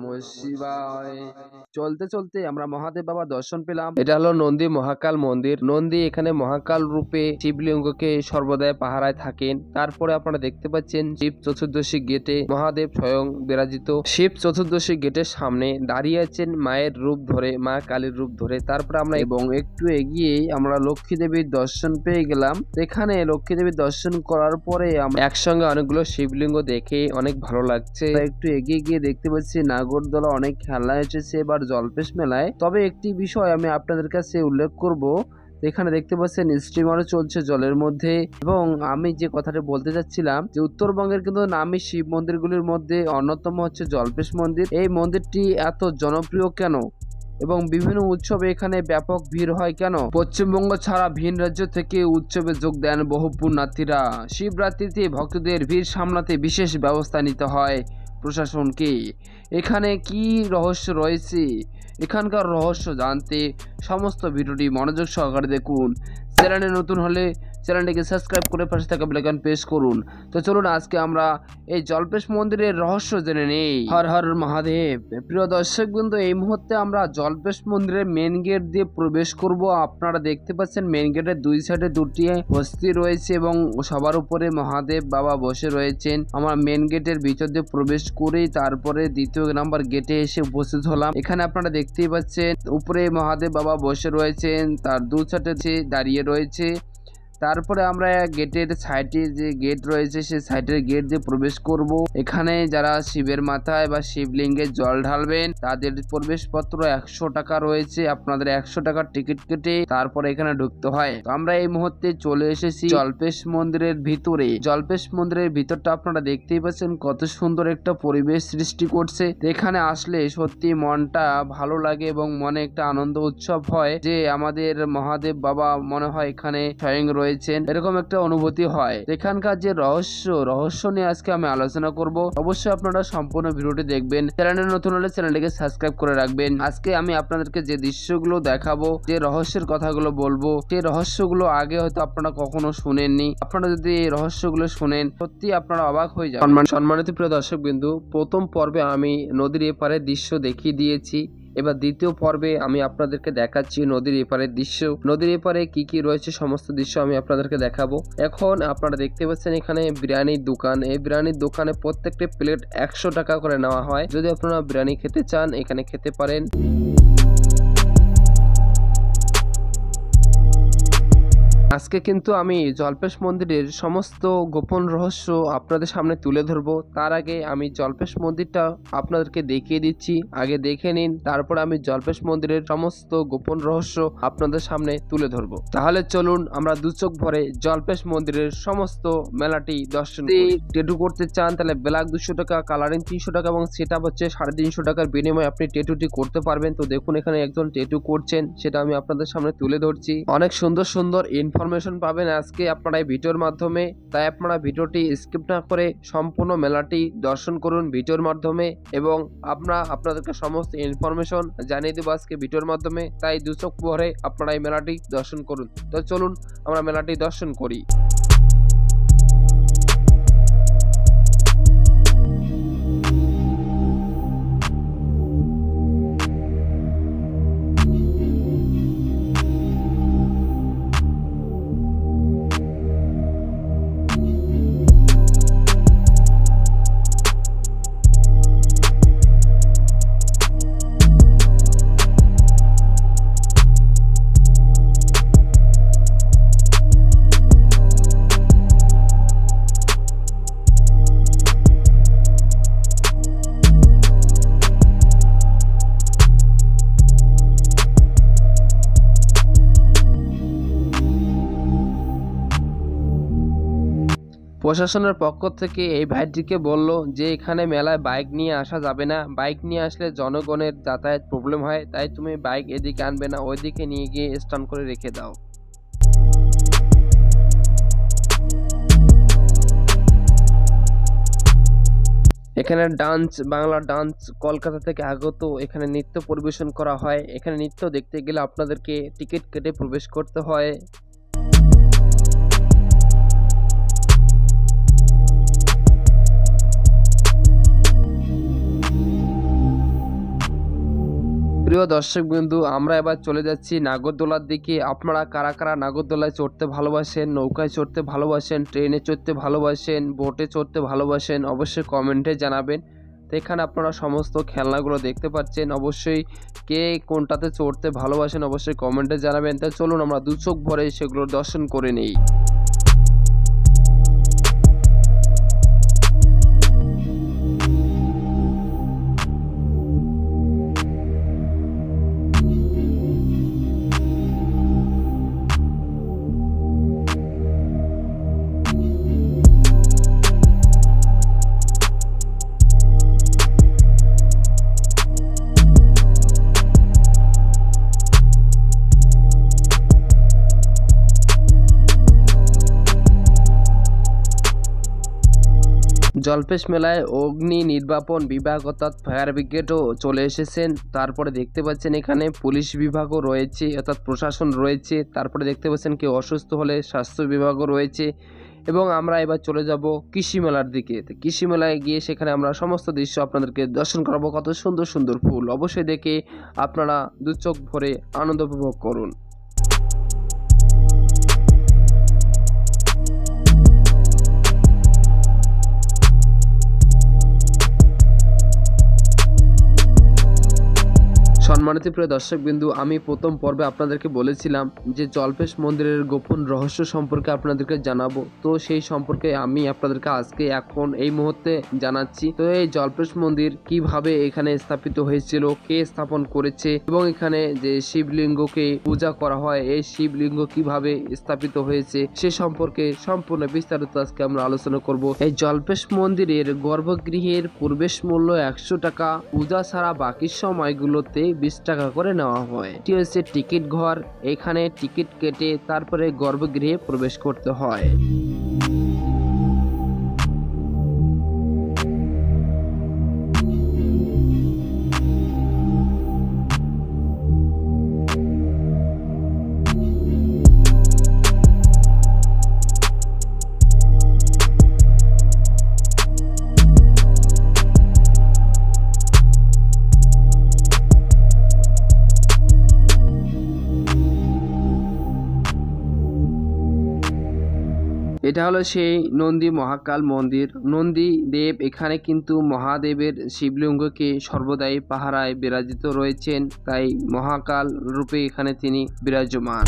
নমঃ শিবায়। চলতে চলতে আমরা মহাদেব বাবা দর্শন পেলাম। এটা হলো নন্দী মহাকাল মন্দির। নন্দী এখানে মহাকাল রূপে শিবলিঙ্গকে সর্বদাই পাহারায় থাকেন। তারপরে আপনারা দেখতে পাচ্ছেন শিব চতুর্দশী গেটে মহাদেব স্বয়ং বিরাজিত। শিব চতুর্দশী গেটের সামনে দাঁড়িয়ে আছেন মায়ের রূপ ধরে, মা কালীর রূপ ধরে। তারপরে আমরা এবং একটু এগিয়েই আমরা লক্ষ্মী দেবীর দর্শন পেয়ে গেলাম। এখানে লক্ষ্মী দেবীর দর্শন করার পরে আমরা একসঙ্গে অনেকগুলো শিবলিঙ্গ দেখে অনেক ভালো লাগছে। একটু এগিয়ে গিয়ে দেখতে পাচ্ছি নাগরদোলা অনেক খেলনা এসেছে এবার জলপেশ মেলায়। তবে একটি বিষয় আমি আপনাদের কাছে উল্লেখ করব, এখানে দেখতে পাচ্ছেন স্টিমারও চলছে জলের মধ্যে। এবং আমি যে কথাটা বলতে চাচ্ছিলাম যে উত্তরবঙ্গের কিন্তু নামী শিব মন্দিরগুলির মধ্যে অন্যতম হচ্ছে জলপেশ মন্দির। এই মন্দিরটি এত জনপ্রিয় কেন এবং বিভিন্ন উৎসবে এখানে ব্যাপক ভিড় হয় কেন? পশ্চিমবঙ্গ ছাড়া ভিন রাজ্য থেকে উৎসবে যোগ দেন বহু পুণ্যার্থীরা। শিবরাত্রিতে ভক্তদের ভিড় সামলাতে বিশেষ ব্যবস্থা নিতে হয় প্রশাসনকে। এখানে কি রহস্য রয়েছে, এখানকার রহস্য জানতে সমস্ত ভিডিওটি মনোযোগ সহকারে দেখুন। চ্যানেলে নতুন হলে চ্যানেলটিকে সাবস্ক্রাইব করে পাশে থাকা বেল আইকন প্রেস করুন। তো চলুন আজকে আমরা এই জলপেশ মন্দিরের রহস্য জেনে নেই। হর হর মহাদেব। প্রিয় দর্শক বিন্দু, এই মুহূর্তে আমরা জলপেশ মন্দিরের মেন গেট দিয়ে প্রবেশ করব। আপনারা দেখতে পাচ্ছেন মেন গেটের দুই সাইডে দুটি হস্তি রয়েছে এবং সবার উপরে মহাদেব বাবা বসে রয়েছেন। আমরা মেন গেটের ভিতর দিয়ে প্রবেশ করেই তারপরে দ্বিতীয় নাম্বার গেটে এসে উপস্থিত হলাম। এখানে আপনারা দেখতেই পাচ্ছেন উপরে মহাদেব বাবা বসে রয়েছেন, তার দু সাইডে দাঁড়িয়ে রয়েছে। তারপরে আমরা গেটের সাইডে যে গেট রয়েছে সেই সাইডের গেট দিয়ে প্রবেশ করব। এখানে যারা শিবের মাথায় বা শিবলিঙ্গে জল ঢালবেন তাদের প্রবেশপত্র 100 টাকা রয়েছে। আপনাদের 100 টাকার টিকিট কেটে তারপরে এখানে ঢুকতে হয়। তো আমরা এই মুহূর্তে চলে এসেছি জলপেশ মন্দিরের ভিতরে। জলপেশ মন্দিরের ভিতরটা আপনারা দেখতেই পাচ্ছেন কত সুন্দর একটা পরিবেশ সৃষ্টি করছে। এখানে আসলে সত্যি মনটা ভালো লাগে এবং মনে একটা আনন্দ উৎসব হয় যে আমাদের মহাদেব বাবা মনে হয় এখানে স্বয়ং রয়েছে, এরকম একটা অনুভূতি হয়। এখানকার যে রহস্য নিয়ে আজকে আমি আলোচনা করব। অবশ্যই আপনারা সম্পূর্ণ ভিডিওটি দেখবেন। চ্যানেলে নতুন হলে চ্যানেলটিকে সাবস্ক্রাইব করে রাখবেন। আজকে আমি আপনাদেরকে যে দৃশ্যগুলো দেখাবো, যে রহস্যের কথাগুলো বলবো, সেই রহস্যগুলো আগে হয়তো আপনারা কখনো শুনেননি। আপনারা যদি এই রহস্যগুলো শুনেন সত্যি আপনারা অবাক হয়ে যাবেন। সম্মানিত প্রিয় দর্শক বিন্দু, প্রথম পর্বে আমি নদীর এপারে দৃশ্য দেখিয়ে দিয়েছি। এবার দ্বিতীয় পর্বে আমি আপনাদেরকে দেখাচ্ছি নদীর এপারের দৃশ্য। নদীর এপারে কি কি রয়েছে সমস্ত দৃশ্য আমি আপনাদেরকে দেখাবো। এখন আপনারা দেখতে পাচ্ছেন এখানে বিরিয়ানির দোকান। এই বিরিয়ানির দোকানে প্রত্যেকটি প্লেট 100 টাকা করে নেওয়া হয়। যদি আপনারা বিরিয়ানি খেতে চান এখানে খেতে পারেন। আজকে কিন্তু আমি জলপেশ মন্দিরের সমস্ত গোপন রহস্য আপনাদের সামনে তুলে ধরবো। তার আগে আমি জলপেশ মন্দিরটা আপনাদেরকে দেখিয়ে দিচ্ছি, আগে দেখে নিন, তারপর আমি জলপেশ মন্দিরের সমস্ত গোপন রহস্য আপনাদের সামনে তুলে ধরবো। তাহলে চলুন আমরা দু চোখ ভরে জলপেশ মন্দিরের সমস্ত মেলাটি দর্শন করি। টেটু করতে চান তাহলে ব্ল্যাক 200 টাকা, কালারিং 300 টাকা এবং সেটআপ হচ্ছে 350 টাকার বিনিময়ে আপনি টেটুটি করতে পারবেন। তো দেখুন এখানে একজন টেটু করছেন, সেটা আমি আপনাদের সামনে তুলে ধরছি। অনেক সুন্দর সুন্দর ইনফরমেশন পাবেন আজকে আপনারা এই ভিডিওর মাধ্যমে। তাই আপনারা ভিডিওটি স্কিপ না করে সম্পূর্ণ মেলাটি দর্শন করুন ভিডিওর মাধ্যমে এবং আপনাদেরকে সমস্ত ইনফরমেশন জানিয়ে দেবো আজকে ভিডিওর মাধ্যমে। তাই দু চোখ ভরে আপনারা এই মেলাটি দর্শন করুন। তো চলুন আমরা মেলাটি দর্শন করি। প্রশাসনের পক্ষ থেকে এই ভাইটিকে বলল যে এখানে মেলায় বাইক নিয়ে আসা যাবে না, বাইক নিয়ে আসলে জনগণের যাতায়াত প্রবলেম হয়, তাই তুমি বাইক এদিকে আনবে না, ওইদিকে নিয়ে গিয়ে স্ট্যান্ড করে রেখে দাও। এখানে ডান্স, বাংলা ডান্স কলকাতা থেকে আগত, এখানে নৃত্য পরিবেশন করা হয়। এখানে নৃত্য দেখতে গেলে আপনাদেরকে টিকিট কেটে প্রবেশ করতে হয়। প্রিয় দর্শক বিন্দু, আমরা এবার চলে যাচ্ছি নাগরদোলার দিকে। আপনারা কারা কারা নাগরদোলায় চড়তে ভালোবাসেন, নৌকায় চড়তে ভালোবাসেন, ট্রেনে চড়তে ভালোবাসেন, বোটে চড়তে ভালোবাসেন, অবশ্যই কমেন্টে জানাবেন। তো এখানে আপনারা সমস্ত খেলনাগুলো দেখতে পাচ্ছেন। অবশ্যই কে কোনটাতে চড়তে ভালোবাসেন অবশ্যই কমেন্টে জানাবেন। তাই চলুন আমরা দু চোখ ভরে সেগুলোর দর্শন করে নিই। জলপেশ মেলায় অগ্নি নির্বাপন বিভাগ অর্থাৎ ফায়ার ব্রিগেডও চলে এসেছেন। তারপরে দেখতে পাচ্ছেন এখানে পুলিশ বিভাগও রয়েছে অর্থাৎ প্রশাসন রয়েছে। তারপরে দেখতে পাচ্ছেন কেউ অসুস্থ হলে স্বাস্থ্য বিভাগও রয়েছে। এবং আমরা এবার চলে যাব কৃষি মেলার দিকে। তো কৃষি মেলায় গিয়ে সেখানে আমরা সমস্ত দৃশ্য আপনাদেরকে দর্শন করাবো। কত সুন্দর সুন্দর ফুল, অবশ্যই দেখে আপনারা দু চোখ ভরে আনন্দ উপভোগ করুন। সম্মানিত প্রিয় দর্শকবিন্দু, আমি প্রথম পর্বে আপনাদেরকে বলেছিলাম যে জলপেশ মন্দিরের গোপন রহস্য সম্পর্কে আপনাদেরকে জানাবো। তো সেই সম্পর্কে আমি আপনাদেরকে আজকে এখন এই মুহূর্তে জানাচ্ছি। তো এই জলপেশ মন্দির কিভাবে এখানে স্থাপিত হয়েছিল, কে স্থাপন করেছে এবং এখানে যে শিবলিঙ্গকে পূজা করা হয় এই শিবলিঙ্গ কিভাবে স্থাপিত হয়েছে সে সম্পর্কে সম্পূর্ণ বিস্তারিত আজকে আমরা আলোচনা করব। এই জলপেশ মন্দিরের গর্ভগৃহের প্রবেশ মূল্য 100 টাকা। পূজা ছাড়া বাকি সময়গুলোতে 20 টাকা করে নেওয়া হয়। এটি হচ্ছে টিকিট ঘর। এখানে টিকিট কেটে তারপরে গর্ভগৃহে প্রবেশ করতে হয়। এটা হলো সেই নন্দী মহাকাল মন্দির। নন্দী দেব এখানে কিন্তু মহাদেবের শিবলিঙ্গকে সর্বদাই পাহারায় বিরাজিত রয়েছেন, তাই মহাকাল রূপে এখানে তিনি বিরাজমান।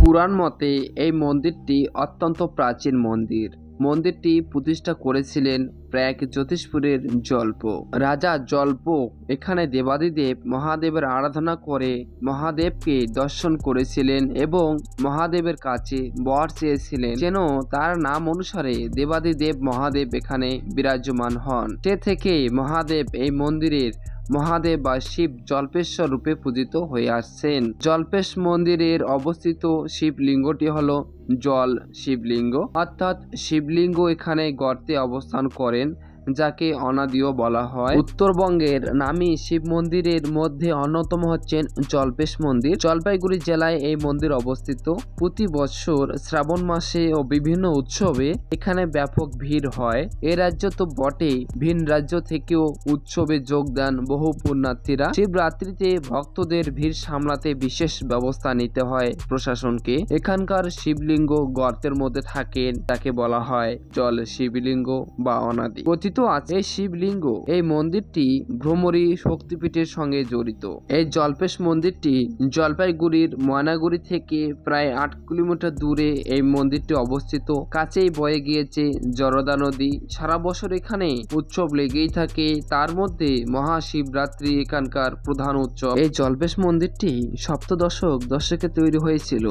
পুরাণ মতে এই মন্দিরটি অত্যন্ত প্রাচীন মন্দির। মন্দিরটি প্রতিষ্ঠা করেছিলেন প্রাগ জ্যোতিষপুরের জল্প রাজা। জল্প এখানে দেবাদিদেব মহাদেবের আরাধনা করে মহাদেবকে দর্শন করেছিলেন এবং মহাদেবের কাছে বর চেয়েছিলেন যেন তার নাম অনুসারে দেবাদিদেব মহাদেব এখানে বিরাজমান হন। সে থেকে মহাদেব এই মন্দিরের মহাদেব বা শিব জল্পেশ্বর রূপে পূজিত হয়ে আসছেন। জল্পেশ মন্দিরের অবস্থিত শিবলিঙ্গটি হলো জল শিবলিঙ্গ, অর্থাৎ শিবলিঙ্গ এখানে গর্তে অবস্থান করেন, যাকে অনাদিও বলা হয়। উত্তরবঙ্গের নামী শিব মন্দিরের মধ্যে অন্যতম হচ্ছেন জলপেশ মন্দির। জলপাইগুড়ি জেলায় এই মন্দির অবস্থিত। প্রতি বছর শ্রাবণ মাসে ও বিভিন্ন উৎসবে এখানে ব্যাপক ভিড় হয়। এ রাজ্য তো বটে, ভিন রাজ্য থেকেও উৎসবে যোগ দেন বহু পুণ্যার্থীরা। শিবরাত্রিতে ভক্তদের ভিড় সামলাতে বিশেষ ব্যবস্থা নিতে হয় প্রশাসনকে। এখানকার শিবলিঙ্গ গর্তের মধ্যে থাকেন, তাকে বলা হয় জল শিবলিঙ্গ বা অনাদি। আছে এই শিবলিঙ্গ এই মন্দিরটি ভ্রমরী শক্তিপীঠের সঙ্গে জড়িত। এই জলপেশ মন্দিরটি জলপাইগুড়ির ময়নাগুড়ি থেকে প্রায় 8 কিলোমিটার দূরে এই মন্দিরটি অবস্থিত। কাছেই বয়ে গিয়েছে জরদা নদী। সারা বছর এখানে উৎসব লেগেই থাকে, তার মধ্যে মহাশিবরাত্রি এখানকার প্রধান উৎসব। এই জলপেশ মন্দিরটি সপ্তদশক দশকে তৈরি হয়েছিল।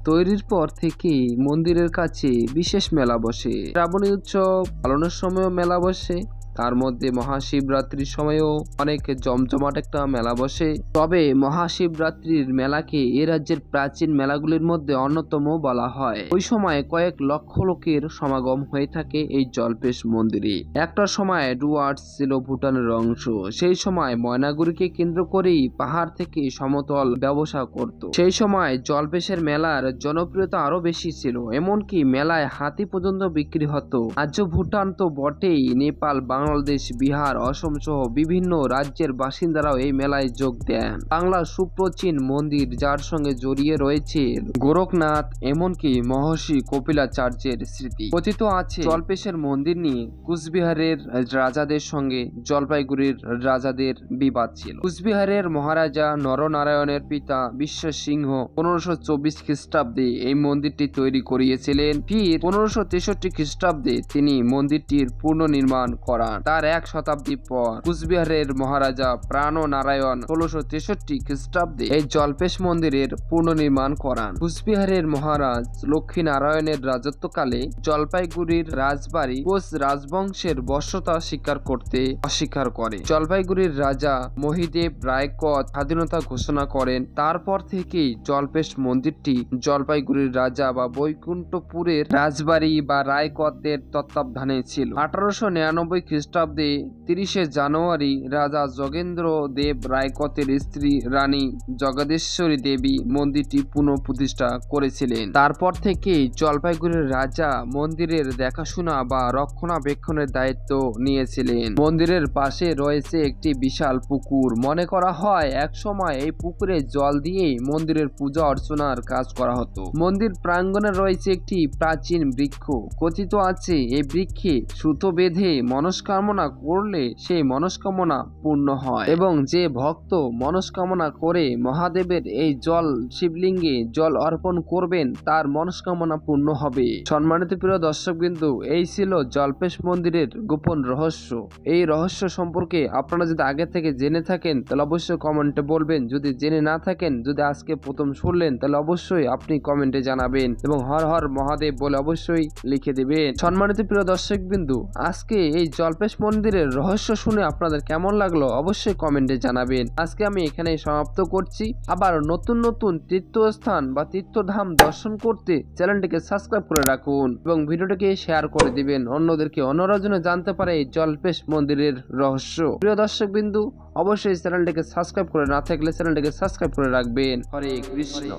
তৈরির পর থেকে মন্দিরের কাছে বিশেষ মেলা বসে। শ্রাবণী উৎসব পালনের সময়ও মেলা বসে। তার মধ্যে মহাশিবরাত্রির সময়ও অনেক জমজমাট একটা মেলা বসে। তবে মহাশিবরাত্রির মেলাকে এ রাজ্যের প্রাচীন মেলাগুলির মধ্যে অন্যতম বলা হয়। ওই সময় কয়েক লক্ষ লোকের সমাগম হয়ে থাকে এই জল্পেশ মন্দিরে। একটা সময় ডুয়ার্স ছিল ভুটানের অংশ। সেই সময় ময়নাগুড়িকে কেন্দ্র করেই পাহাড় থেকে সমতল ব্যবসা করত। সেই সময় জল্পেশের মেলার জনপ্রিয়তা আরো বেশি ছিল, এমনকি মেলায় হাতি পর্যন্ত বিক্রি হতো। আজ ভুটান তো বটেই, নেপাল, বাংলাদেশ, বিহার, অসম সহ বিভিন্ন রাজ্যের বাসিন্দারাও এই মেলায় যোগ দেন। বাংলার সুপ্রাচীন মন্দির যার সঙ্গে জড়িয়ে রয়েছে গোরখনাথ, এমনকি মহর্ষি কপিলাচার্যের স্মৃতি। কথিত আছে জল্পেশের মন্দির নিয়ে কুচবিহারের রাজাদের সঙ্গে জলপাইগুড়ির রাজাদের বিবাদ ছিল। কুচবিহারের মহারাজা নরনারায়ণের পিতা বিশ্ব সিংহ 1524 খ্রিস্টাব্দে এই মন্দিরটি তৈরি করিয়েছিলেন। ফির 1563 খ্রিস্টাব্দে তিনি মন্দিরটির পুনর্নির্মাণ করান। তার 1 শতাব্দী পর কুচবিহারের মহারাজা প্রাণ নারায়ণ 1663 খ্রিস্টাব্দে এই জল্পেশ মন্দিরের পুনর্নির্মাণ করান। কুচবিহারের মহারাজ লক্ষ্মী নারায়ণের রাজত্বকালে জলপাইগুড়ির রাজবাড়ি কোচ রাজবংশের বর্ষতা স্বীকার করতে অস্বীকার করে। জলপাইগুড়ির রাজা মহিদেব রায়কত স্বাধীনতা ঘোষণা করেন। তারপর থেকেই জল্পেশ মন্দিরটি জলপাইগুড়ির রাজা বা বৈকুণ্ঠপুরের রাজবাড়ি বা রায়কতের তত্ত্বাবধানে ছিল। 1899 খ্রিস্টাব্দে 30 জানুয়ারি রাজা যোগেন্দ্র দেব রায়কতের স্ত্রী রানী জগদেশ্বরী দেবী মন্দিরটি পুনঃপ্রতিষ্ঠা করেছিলেন। তারপর থেকেই জলপাইগুড়ির রাজা মন্দিরের দেখাশোনা বা রক্ষণাবেক্ষণের দায়িত্ব নিয়েছিলেন। মন্দিরের পাশে রয়েছে একটি বিশাল পুকুর। মনে করা হয় একসময় এই পুকুরে জল দিয়েই মন্দিরের পূজা অর্চনার কাজ করা হতো। মন্দির প্রাঙ্গণে রয়েছে একটি প্রাচীন বৃক্ষ। কথিত আছে এই বৃক্ষে সুতো বেঁধে মনস্কামনা করলে সেই মনস্কামনা পূর্ণ হয় এবং যে ভক্ত মনস্কামনা করে মহাদেবের এই জল শিবলিঙ্গে জল অর্পণ করবেন তার মনস্কামনা পূর্ণ হবে। সম্মানিত প্রিয় দর্শকবৃন্দু, এই ছিল জল্পেশ মন্দিরের গোপন রহস্য। এই রহস্য সম্পর্কে আপনারা যদি আগে থেকে জেনে থাকেন তাহলে অবশ্যই কমেন্টে বলবেন। যদি জেনে না থাকেন, যদি আজকে প্রথম শুনলেন, তাহলে অবশ্যই আপনি কমেন্টে জানাবেন এবং হর হর মহাদেব বলে অবশ্যই লিখে দেবেন। সম্মানিত প্রিয় দর্শকবৃন্দু, আজকে এই জল্পেশ মন্দিরের রহস্য শুনে আপনাদের কেমন লাগলো অবশ্যই কমেন্টে জানাবেন। আজকে আমি এখানেই সমাপ্ত করছি। আবার নতুন নতুন তীর্থস্থান বা তীর্থধাম দর্শন করতে চ্যানেলটিকে সাবস্ক্রাইব করে রাখুন এবং ভিডিওটিকে শেয়ার করে দিবেন অন্যদেরকে, অন্যরা যেন জানতে পারে এই জল্পেশ মন্দিরের রহস্য। প্রিয় দর্শকবৃন্দু, অবশ্যই চ্যানেলটিকে সাবস্ক্রাইব করে না থাকলে চ্যানেলটিকে সাবস্ক্রাইব করে রাখবেন। হরে কৃষ্ণ।